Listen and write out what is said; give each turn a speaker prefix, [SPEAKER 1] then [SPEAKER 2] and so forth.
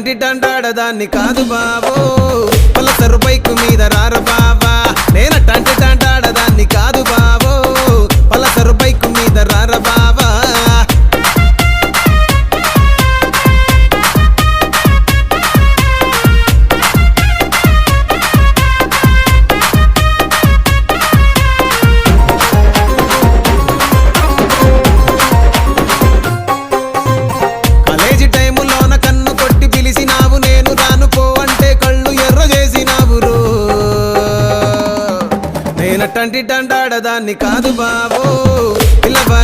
[SPEAKER 1] నేనటంటి టాంటాడదాన్ని కాదు బావో Pulsar bike మీద రార బావా నేనటంటి టాంటాడదాన్ని కాదు బావో పలసరు బైకు మీద రార బావా నేనటంటి టాంటాడదాన్ని కాదు బావో పిల్లబాగా